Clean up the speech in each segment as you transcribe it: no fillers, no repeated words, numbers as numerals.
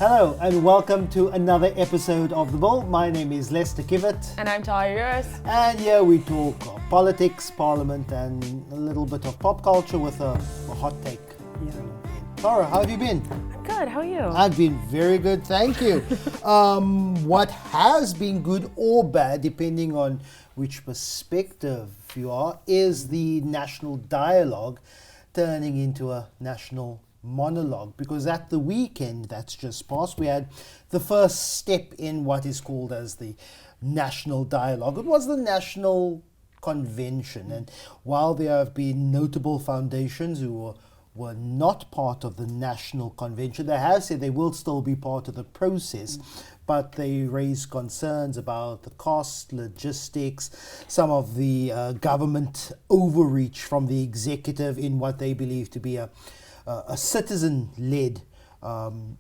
Hello and welcome to another episode of The Bull. My name is Lester Kiewit. And I'm Tara Roos. And here we talk of politics, parliament and a little bit of pop culture with a hot take. Tara, how have you been? I'm good, how are you? I've been very good, thank you. What has been good or bad, depending on which perspective you are, is the national dialogue turning into a national monologue, because at the weekend that's just passed we had the first step in what is called as the national dialogue. It was the National Convention, and while there have been notable foundations who were not part of the National Convention, they have said they will still be part of the process, but they raised concerns about the cost, logistics, some of the government overreach from the executive in what they believe to be a citizen-led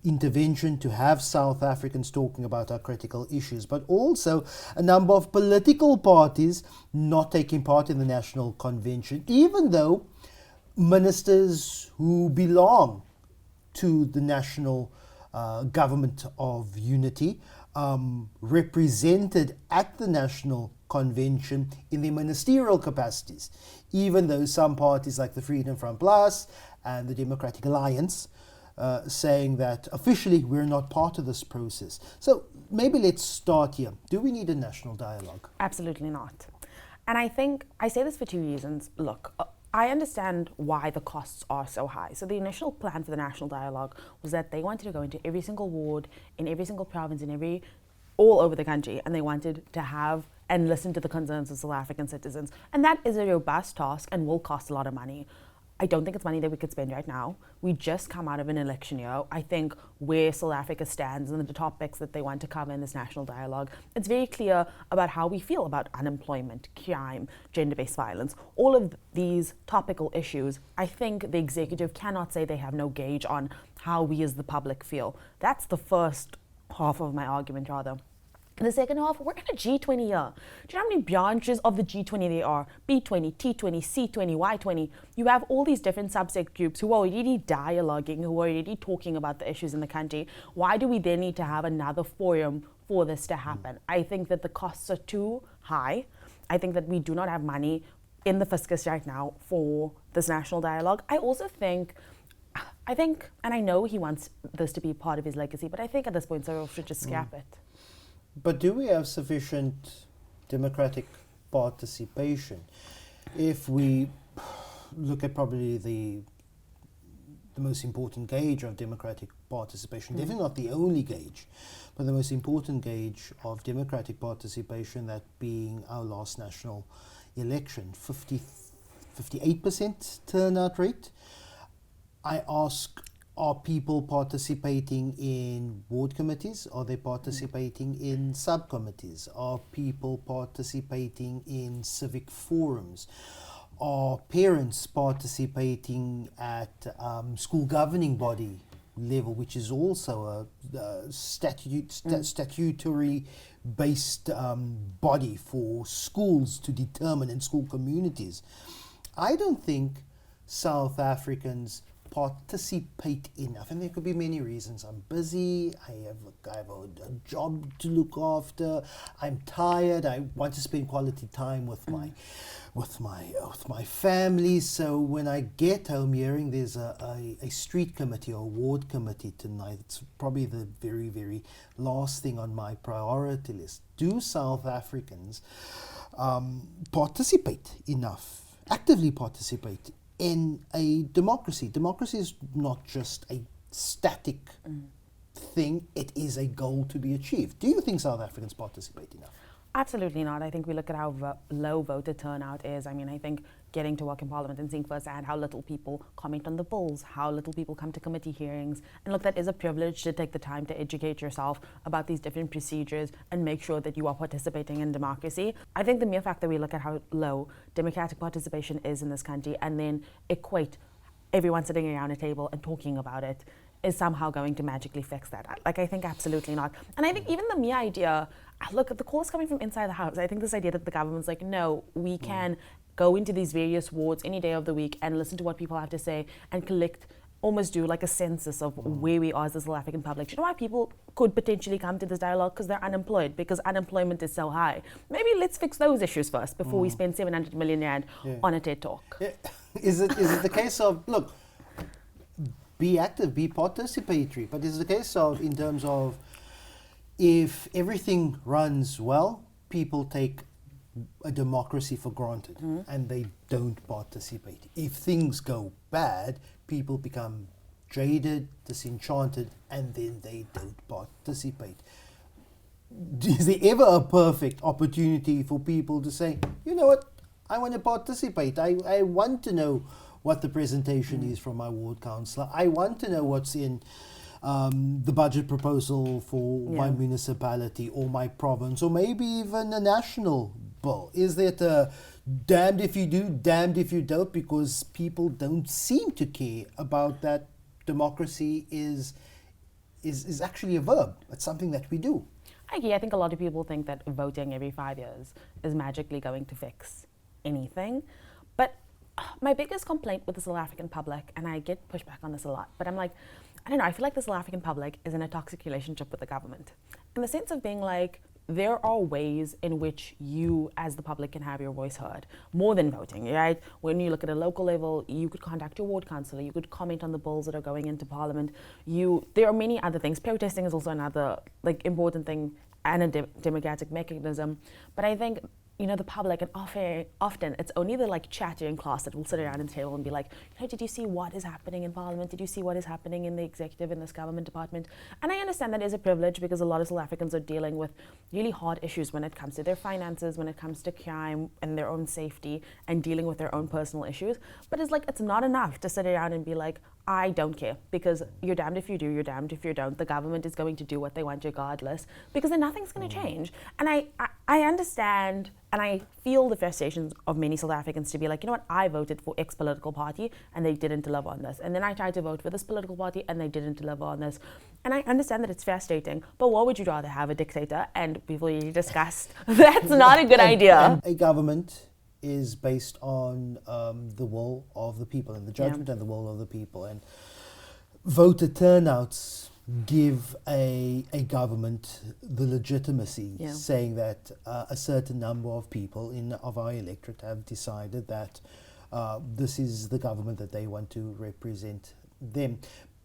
intervention to have South Africans talking about our critical issues, but also a number of political parties not taking part in the National Convention, even though ministers who belong to the National Government of Unity represented at the National Convention in their ministerial capacities, even though some parties like the Freedom Front Plus and the Democratic Alliance saying that officially we're not part of this process. So maybe let's start here. Do we need a national dialogue? Absolutely not. And I think I say this for two reasons. Look, I understand why the costs are so high. So the initial plan for the national dialogue was that they wanted to go into every single ward, in every single province, all over the country, and they wanted to have and listen to the concerns of South African citizens. And that is a robust task and will cost a lot of money. I don't think it's money that we could spend right now. We just come out of an election year. I think where South Africa stands and the topics that they want to cover in this national dialogue, it's very clear about how we feel about unemployment, crime, gender-based violence, all of these topical issues. I think the executive cannot say they have no gauge on how we as the public feel. That's the first half of my argument, rather. In the second half, we're in a G20 year. Do you know how many branches of the G20 there are? B20, T20, C20, Y20. You have all these different subset groups who are already dialoguing, who are already talking about the issues in the country. Why do we then need to have another forum for this to happen? I think that the costs are too high. I think that we do not have money in the fiscus right now for this national dialogue. I also think, and I know he wants this to be part of his legacy, but I think at this point Cyril should just scrap it. But do we have sufficient democratic participation? If we look at probably the most important gauge of democratic participation, definitely not the only gauge, but the most important gauge of democratic participation, that being our last national election, 58% turnout rate. I ask, are people participating in ward committees? Are they participating in subcommittees? Are people participating in civic forums? Are parents participating at school governing body level, which is also a statutory based body for schools to determine in school communities? I don't think South Africans participate enough, and there could be many reasons. I'm busy, I have a job to look after, I'm tired, I want to spend quality time with my family. So when I get home, hearing there's a street committee or ward committee tonight, it's probably the very, very last thing on my priority list. Do South Africans participate enough, actively participate in a democracy? Democracy is not just a static thing, it is a goal to be achieved. Do you think South Africans participate enough? Absolutely not. I think we look at how low voter turnout is. I mean, I think getting to work in Parliament and seeing firsthand how little people comment on the polls, how little people come to committee hearings. And look, that is a privilege to take the time to educate yourself about these different procedures and make sure that you are participating in democracy. I think the mere fact that we look at how low democratic participation is in this country and then equate everyone sitting around a table and talking about it is somehow going to magically fix that. Like, I think absolutely not. And I think even the mere idea, look, the call is coming from inside the house. I think this idea that the government's like, no, we can go into these various wards any day of the week and listen to what people have to say and collect almost do like a census of where we are as the South African public. Do you know why people could potentially come to this dialogue? Because they're unemployed, because unemployment is so high. Maybe let's fix those issues first before we spend 700 million rand on a TED Talk. Is it the case of, look, be active, be participatory, but is it the case of, in terms of, if everything runs well, people take a democracy for granted and they don't participate. If things go bad, people become jaded, disenchanted, and then they don't participate. Is there ever a perfect opportunity for people to say, you know what, I want to participate. I want to know what the presentation is from my ward councillor. I want to know what's in the budget proposal for my municipality or my province, or maybe even a national bill. Is that damned if you do, damned if you don't, because people don't seem to care about that. Democracy is actually a verb. It's something that we do. I think a lot of people think that voting every 5 years is magically going to fix anything. But my biggest complaint with the South African public, and I get pushback on this a lot, but I'm like, I don't know, I feel like the South African public is in a toxic relationship with the government. In the sense of being like, there are ways in which you as the public can have your voice heard, more than voting, right? When you look at a local level, you could contact your ward councillor, you could comment on the bills that are going into Parliament. There are many other things. Protesting is also another important thing and a democratic mechanism. But I think, the public, and often it's only the chattering class that will sit around the table and be like, did you see what is happening in Parliament? Did you see what is happening in the executive, in this government department? And I understand that is a privilege, because a lot of South Africans are dealing with really hard issues when it comes to their finances, when it comes to crime and their own safety, and dealing with their own personal issues. But it's not enough to sit around and be like, I don't care, because you're damned if you do, you're damned if you don't. The government is going to do what they want regardless, because then nothing's going to change. And I understand, and I feel the frustrations of many South Africans to be like, I voted for X political party and they didn't deliver on this. And then I tried to vote for this political party and they didn't deliver on this. And I understand that it's frustrating, but what would you rather have, a dictator? And we've already discussed that's not a good idea. A government is based on the will of the people and the judgment and the will of the people. And voter turnouts give a government the legitimacy, saying that a certain number of people of our electorate have decided that this is the government that they want to represent them.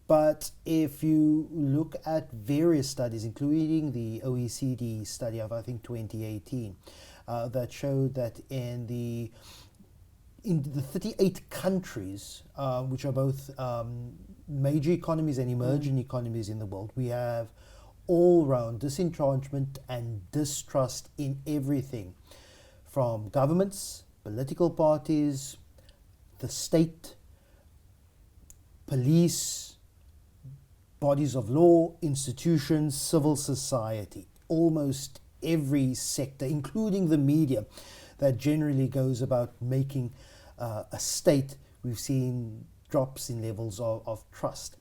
But if you look at various studies, including the OECD study of, I think, 2018, that showed that in the 38 countries, which are both major economies and emerging economies in the world, we have all-round disenchantment and distrust in everything, from governments, political parties, the state, police, bodies of law, institutions, civil society, almost every sector, including the media, that generally goes about making a state. We've seen drops in levels of trust.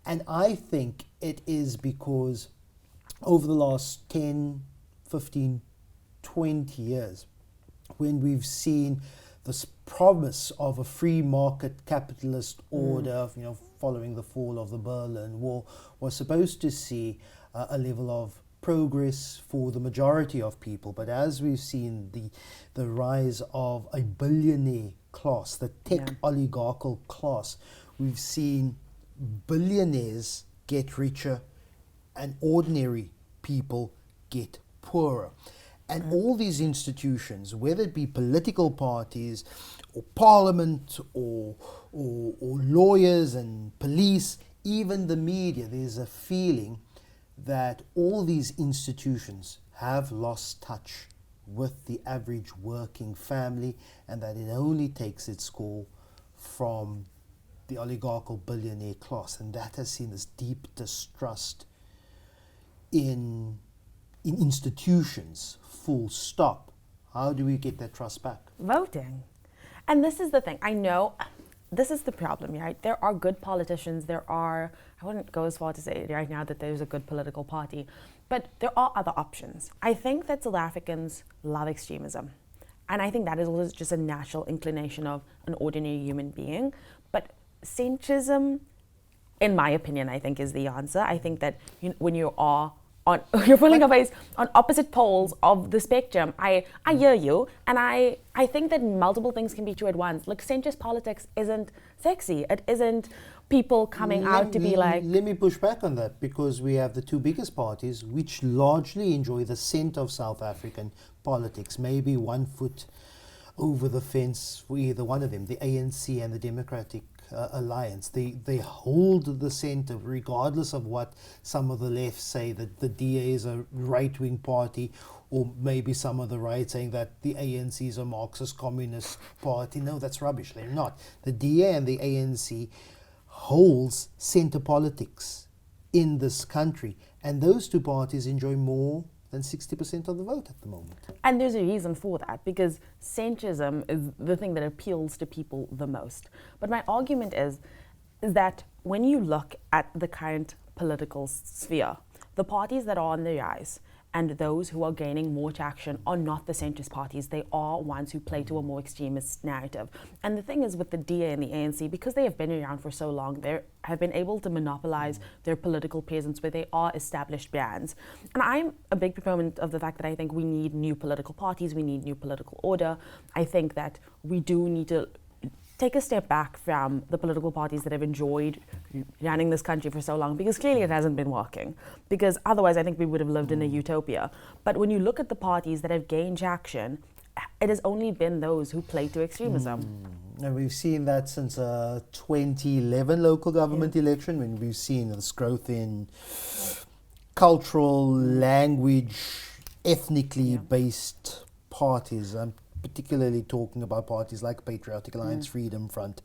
And I think it is because over the last 10, 15, 20 years, when we've seen this promise of a free market capitalist order, following the fall of the Berlin Wall, was supposed to see a level of progress for the majority of people. But as we've seen the rise of a billionaire class, the tech oligarchical class, we've seen billionaires get richer and ordinary people get poorer. And all these institutions, whether it be political parties or parliament or lawyers and police, even the media, there's a feeling that all these institutions have lost touch with the average working family, and that it only takes its call from the oligarchical billionaire class. And that has seen this deep distrust in institutions, full stop. How do we get that trust back? Voting. And this is the thing. I know this is the problem, right? There are good politicians. I wouldn't go as far to say right now that there's a good political party, but there are other options. I think that South Africans love extremism. And I think that is also just a natural inclination of an ordinary human being. But centrism in my opinion, I think is the answer. I think that when you are on, you're pulling a face on opposite poles of the spectrum. I hear you, and I think that multiple things can be true at once. Like, centrist politics isn't sexy. It isn't people coming out to be like... Let me push back on that, because we have the two biggest parties which largely enjoy the scent of South African politics. Maybe 1 foot over the fence for either one of them, the ANC and the Democratic Alliance. They hold the centre regardless of what some of the left say, that the DA is a right-wing party, or maybe some of the right saying that the ANC is a Marxist communist party. No, that's rubbish. They're not. The DA and the ANC holds centre politics in this country, and those two parties enjoy more than 60% of the vote at the moment. And there's a reason for that, because centrism is the thing that appeals to people the most. But my argument is that when you look at the current political sphere, the parties that are on the rise and those who are gaining more traction are not the centrist parties. They are ones who play to a more extremist narrative. And the thing is, with the DA and the ANC, because they have been around for so long, they have been able to monopolize their political presence where they are established brands. And I'm a big proponent of the fact that I think we need new political parties, we need new political order. I think that we do need to take a step back from the political parties that have enjoyed running this country for so long, because clearly it hasn't been working, because otherwise I think we would have lived in a utopia. But when you look at the parties that have gained traction, it has only been those who play to extremism. And we've seen that since 2011 local government election, when we've seen this growth in cultural, language, ethnically based parties. Particularly talking about parties like Patriotic Alliance, Freedom Front,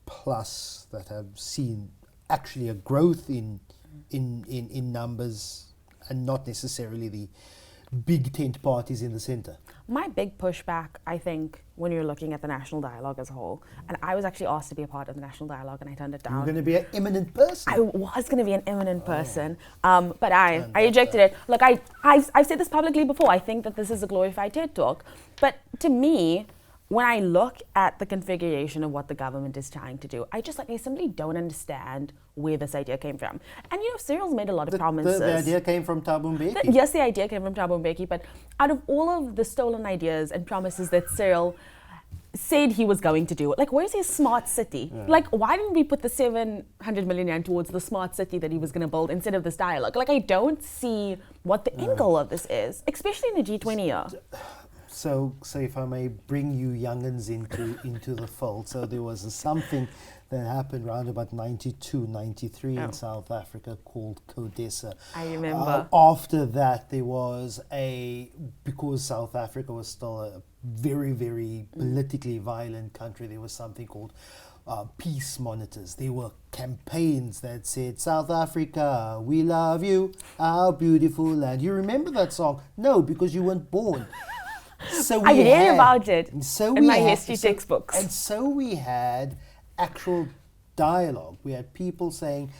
Plus, that have seen actually a growth in numbers, and not necessarily the big tent parties in the centre. My big pushback, I think, when you're looking at the national dialogue as a whole, and I was actually asked to be a part of the national dialogue and I turned it down. You're going to be an eminent person. I was going to be an eminent person, but I rejected it. Look, I've said this publicly before. I think that this is a glorified TED Talk. But to me, when I look at the configuration of what the government is trying to do, I simply don't understand where this idea came from. And Cyril's made a lot of promises. The idea came from Thabo Mbeki. Yes, the idea came from Thabo Mbeki, but out of all of the stolen ideas and promises that Cyril said he was going to do, like, where's his smart city? Yeah. Like, why didn't we put the 700 million rand towards the smart city that he was going to build instead of this dialogue? Like, I don't see what the end goal of this is, especially in the G20 year. So if I may bring you young'uns into the fold. So there was something that happened around about 92, 93 in South Africa called CODESA. I remember. After that, there was because South Africa was still a very, very politically violent country, there was something called peace monitors. There were campaigns that said, "South Africa, we love you, our beautiful land." You remember that song? No, because you weren't born. So I read about it in my history textbooks. And so we had actual dialogue. We had people saying,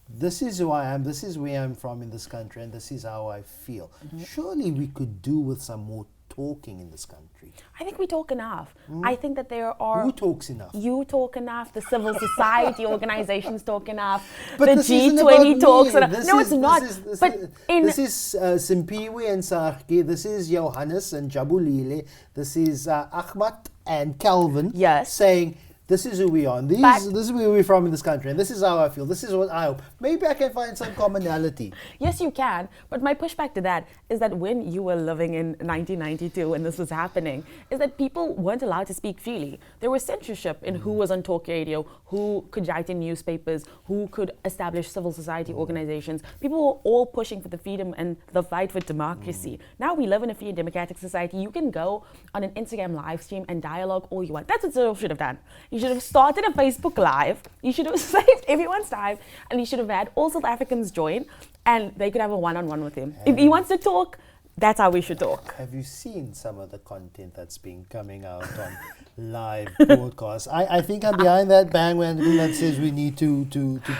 "This is who I am, this is where I'm from in this country, and this is how I feel." Surely we could do with some more talking in this country. I think we talk enough. I think that there are... Who talks enough? You talk enough. The civil society organizations talk enough. But the G20 talks enough. No, it's not. This is Simpiwe and Sarki. This is Johannes and Jabulile. This is Ahmad and Calvin. Yes. Saying, this is who we are. And this is where we're from in this country. And this is how I feel. This is what I hope. Maybe I can find some commonality. Yes, you can. But my pushback to that is that when you were living in 1992 when this was happening, is that people weren't allowed to speak freely. There was censorship in who was on talk radio, who could write in newspapers, who could establish civil society organizations. People were all pushing for the freedom and the fight for democracy. Now we live in a free and democratic society. You can go on an Instagram live stream and dialogue all you want. That's what Cyril should have done. You should have started a Facebook Live. You should have saved everyone's time, and you should have had all South Africans join, and they could have a one-on-one with him. If he wants to talk, that's how we should talk. Have you seen some of the content that's been coming out on live broadcasts? I think I'm behind that bandwagon that says we need to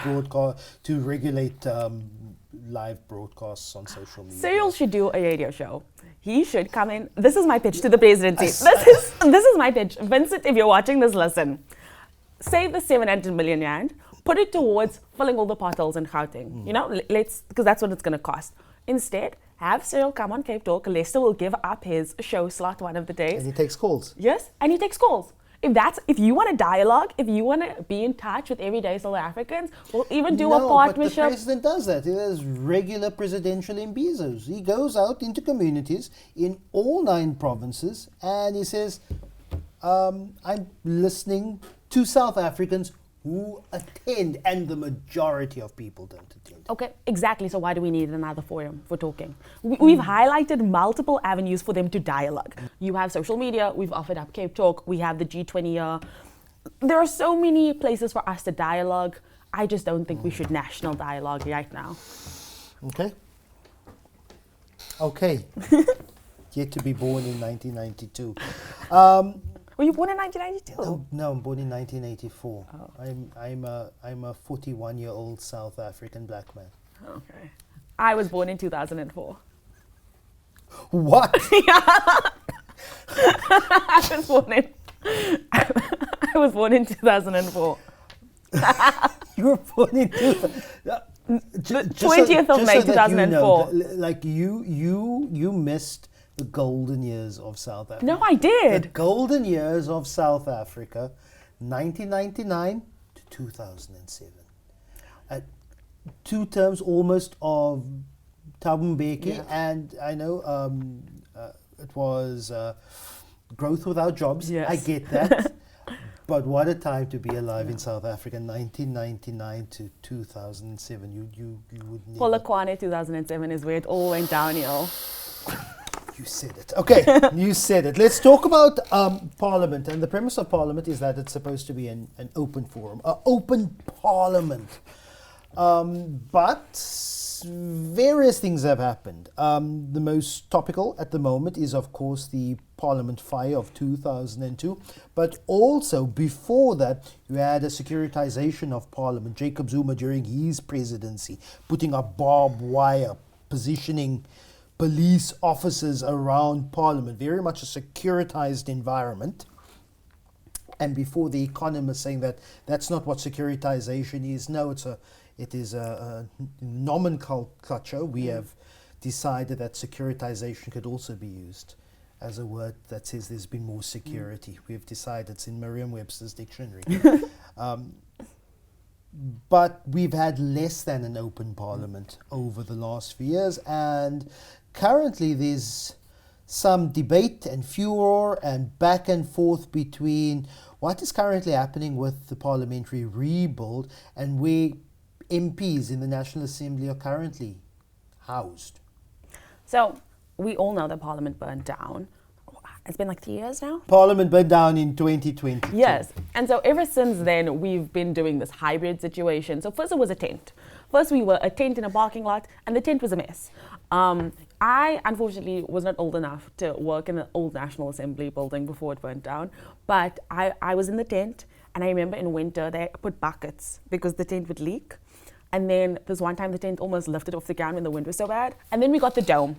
broadcast, to regulate live broadcasts on social media. Cyril should do a radio show. He should come in. This is my pitch to the presidency. This is my pitch. Vincent, if you're watching this, listen. Save the 700 million rand. put it towards filling all the potholes in Gauteng. You know, because that's what it's going to cost. Instead, have Cyril come on CapeTalk. Lester will give up his show slot one of the days. And he takes calls. Yes, and he takes calls. If you want a dialogue, if you want to be in touch with everyday South Africans, we'll even do a partnership. But the president does that. He has regular presidential imbizos. He goes out into communities in all 9 provinces and he says, I'm listening to South Africans who attend, and the majority of people don't attend. Okay, exactly. So why do we need another forum for talking? We've highlighted multiple avenues for them to dialogue. You have social media, we've offered up CapeTalk, we have the G20 year. There are so many places for us to dialogue. I just don't think we should national dialogue right now. Okay. Yet to be born in 1992. Were you born in 1992? No, I'm born in 1984. Oh. I'm a 41-year-old South African black man. Okay. I was born in 2004. What? I was born in 2004. You were born in The 20th of May, 2004. Like you missed the golden years of South Africa. No, I did. The golden years of South Africa, 1999 to 2007. 2 terms almost of Thabo Mbeki, and I know it was growth without jobs. Yes. I get that. But what a time to be alive in South Africa, 1999 to 2007. You would never... Polokwane 2007 is where it all went downhill. You said it. Okay, you said it. Let's talk about Parliament. And the premise of Parliament is that it's supposed to be an open forum, an open Parliament. But various things have happened. The most topical at the moment is, of course, the Parliament fire of 2002. But also, before that, you had a securitization of Parliament. Jacob Zuma, during his presidency, putting up barbed wire, positioning police officers around Parliament, very much a securitized environment. And before, The Economist saying that that's not what securitization is. No, it is a nomenclature. We have decided that securitization could also be used as a word that says there's been more security. We've decided it's in Merriam-Webster's dictionary. But we've had less than an open Parliament over the last few years, and currently there's some debate and furor and back and forth between what is currently happening with the parliamentary rebuild and where MPs in the National Assembly are currently housed. So we all know that Parliament burned down. It's been like 3 years now? Parliament burned down in 2020. Yes. And so ever since then, we've been doing this hybrid situation. So first it was a tent. First we were a tent in a parking lot, and the tent was a mess. I, unfortunately, was not old enough to work in the old National Assembly building before it burnt down. But I was in the tent, and I remember in winter they put buckets because the tent would leak. And then there's one time the tent almost lifted off the ground when the wind was so bad. And then we got the dome.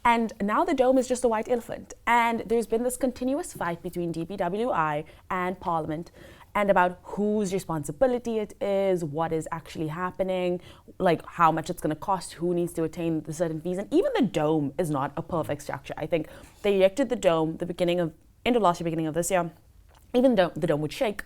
And now the dome is just a white elephant. And there's been this continuous fight between DPWI and Parliament and about whose responsibility it is, what is actually happening, like how much it's going to cost, who needs to attain the certain fees. And even the dome is not a perfect structure. I think they erected the dome end of last year, beginning of this year. Even though the dome would shake,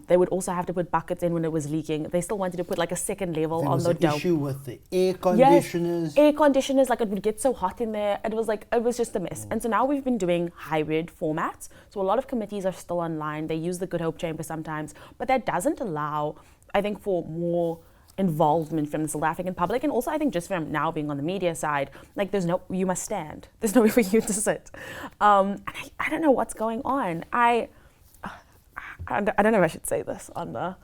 they would also have to put buckets in when it was leaking. They still wanted to put like a second level on the dome. There was an issue with the air conditioners. Yes, air conditioners, like it would get so hot in there. It was just a mess. And so now we've been doing hybrid formats. So a lot of committees are still online. They use the Good Hope Chamber sometimes, but that doesn't allow, I think, for more involvement from the South African public, and also I think just from now being on the media side, like you must stand. There's nowhere for you to sit. And I don't know what's going on. I don't know if I should say this on the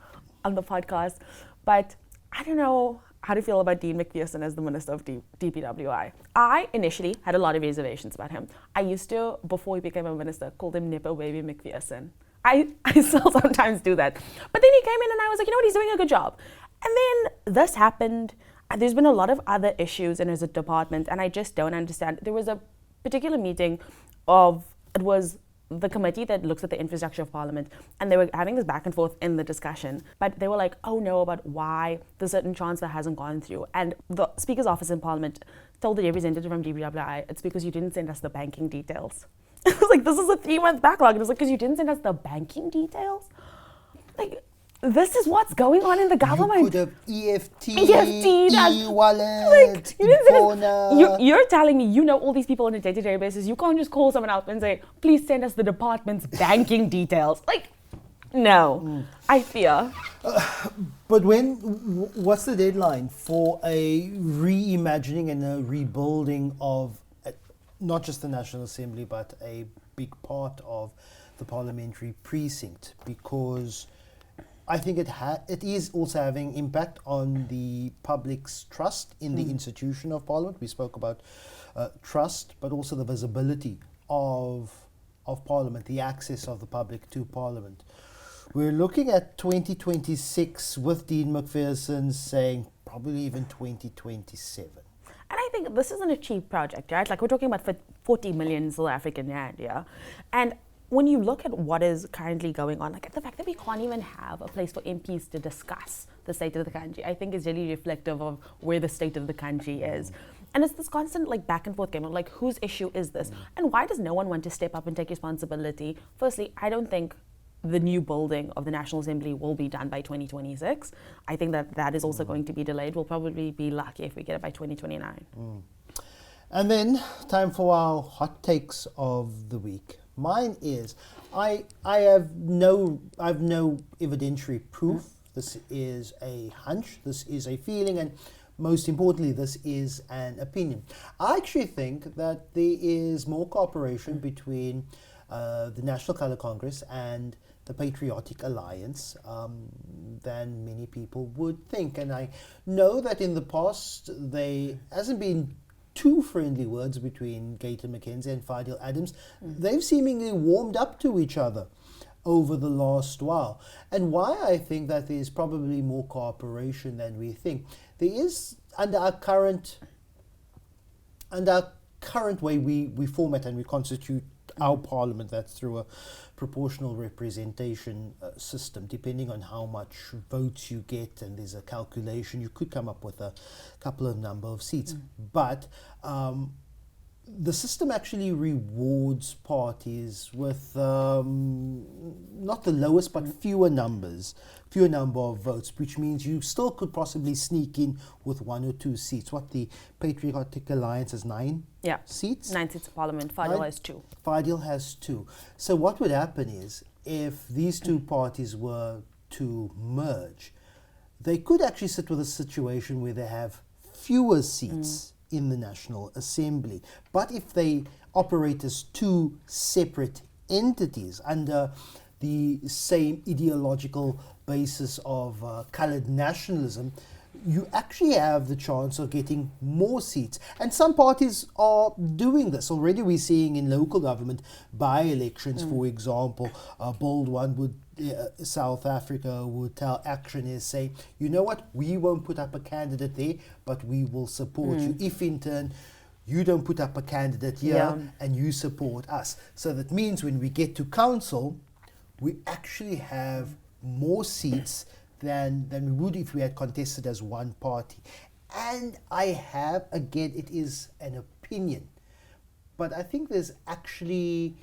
podcast, but I don't know how to feel about Dean McPherson as the Minister of DPWI. I initially had a lot of reservations about him. I used to, before he became a minister, call him Nipper Baby McPherson. I still sometimes do that. But then he came in and I was like, you know what, he's doing a good job. And then this happened. And there's been a lot of other issues in his department, and I just don't understand. There was a particular meeting it was the committee that looks at the infrastructure of Parliament, and they were having this back and forth in the discussion, but they were like, oh no, about why the certain transfer hasn't gone through. And the Speaker's office in Parliament told the representative from DPWI, it's because you didn't send us the banking details. I was like, this is a 3-month backlog. It was like, because you didn't send us the banking details? Like, this is what's going on in the government. You could have EFT, like, e-wallet, you're telling me you know all these people on a day-to-day basis. You can't just call someone up and say, please send us the department's banking details. Like, no, I fear. But what's the deadline for a reimagining and a rebuilding of not just the National Assembly, but a big part of the parliamentary precinct? Because I think it is also having impact on the public's trust in the institution of Parliament. We spoke about trust, but also the visibility of Parliament, the access of the public to Parliament. We're looking at 2026 with Dean McPherson saying probably even 2027. And I think this isn't a cheap project, right? Like, we're talking about 40 million South African rand, yeah? And when you look at what is currently going on, like the fact that we can't even have a place for MPs to discuss the state of the country, I think is really reflective of where the state of the country is. And it's this constant like back and forth game of like, whose issue is this? And why does no one want to step up and take responsibility? Firstly, I don't think the new building of the National Assembly will be done by 2026. I think that is also going to be delayed. We'll probably be lucky if we get it by 2029. And then time for our hot takes of the week. Mine is, I have no evidentiary proof. This is a hunch. This is a feeling, and most importantly, this is an opinion. I actually think that there is more cooperation between the National Colour Congress and the Patriotic Alliance than many people would think. And I know that in the past there hasn't been two friendly words between Gayton McKenzie and Fadil Adams. They've seemingly warmed up to each other over the last while. And why I think that there's probably more cooperation than we think. There is, under our current way we format and we constitute our parliament, that's through a proportional representation system. Depending on how much votes you get, and there's a calculation, you could come up with a couple of number of seats. But the system actually rewards parties with not the lowest but fewer number of votes, which means you still could possibly sneak in with 1 or 2 seats. What the Patriotic Alliance has 9 seats? 9 seats of Parliament. Fadil has 2. Fadil has 2. So what would happen is, if these two parties were to merge, they could actually sit with a situation where they have fewer seats in the National Assembly. But if they operate as 2 separate entities under the same ideological basis of coloured nationalism, you actually have the chance of getting more seats. And some parties are doing this. Already we're seeing in local government by-elections, for example, a bold one would South Africa would tell Action SA, you know what, we won't put up a candidate there, but we will support you. If in turn you don't put up a candidate here and you support us. So that means when we get to council, we actually have more seats than we would if we had contested as one party. And I have, again, it is an opinion, but I think there's actually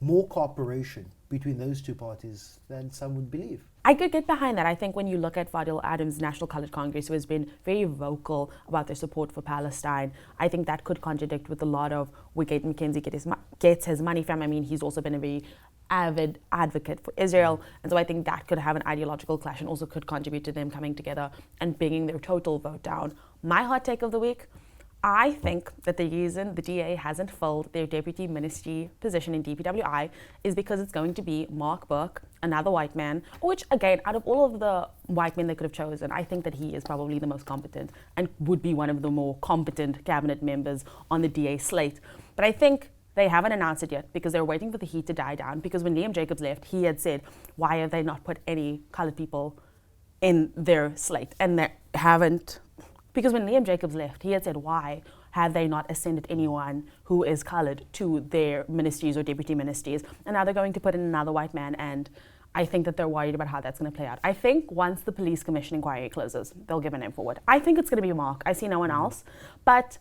more cooperation between those two parties than some would believe. I could get behind that. I think when you look at Fadil Adams' National Coloured Congress, who has been very vocal about their support for Palestine, I think that could contradict with a lot of where Gayton McKenzie gets his money from. I mean, he's also been a very avid advocate for Israel, and so I think that could have an ideological clash and also could contribute to them coming together and bringing their total vote down. My hot take of the week, I think that the reason the DA hasn't filled their deputy ministry position in DPWI is because it's going to be Mark Burke, another white man, which again, out of all of the white men they could have chosen, I think that he is probably the most competent and would be one of the more competent cabinet members on the DA slate. But I think they haven't announced it yet because they're waiting for the heat to die down, because when Liam Jacobs left, he had said, why have they not put any coloured people in their slate? And they haven't. Because when Liam Jacobs left, he had said, why have they not ascended anyone who is coloured to their ministries or deputy ministries? And now they're going to put in another white man, and I think that they're worried about how that's going to play out. I think once the police commission inquiry closes, they'll give a name forward. I think it's going to be Mark. I see no one else. But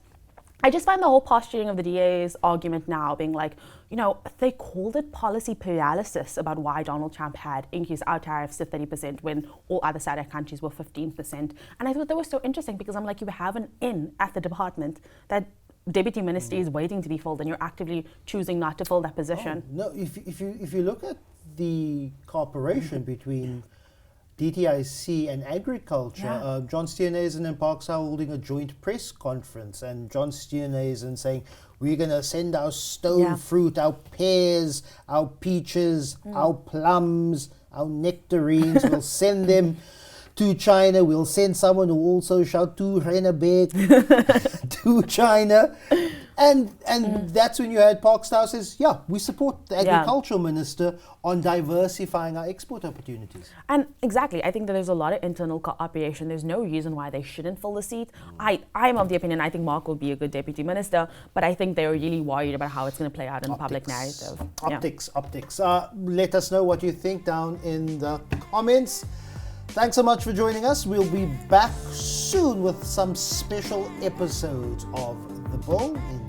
I just find the whole posturing of the DA's argument now being like, you know, they called it policy paralysis about why Donald Trump had increased our tariffs to 30% when all other SADC countries were 15%. And I thought that was so interesting because I'm like, you have an in at the department that deputy ministry is waiting to be filled and you're actively choosing not to fill that position. No, if you look at the cooperation between DTIC and agriculture, John Steenhuisen and Parks are holding a joint press conference, and John Steenhuisen saying, we're going to send our stone fruit, our pears, our peaches, our plums, our nectarines, we'll send them to China. We'll send someone who also shout to Rennebeek to China. And that's when you had Parkstow says, yeah, we support the agricultural minister on diversifying our export opportunities. And exactly, I think that there's a lot of internal cooperation. There's no reason why they shouldn't fill the seat. I'm of the opinion, I think Mark will be a good deputy minister, but I think they're really worried about how it's going to play out in the public narrative. Optics. Let us know what you think down in the comments. Thanks so much for joining us. We'll be back soon with some special episodes of The Bull in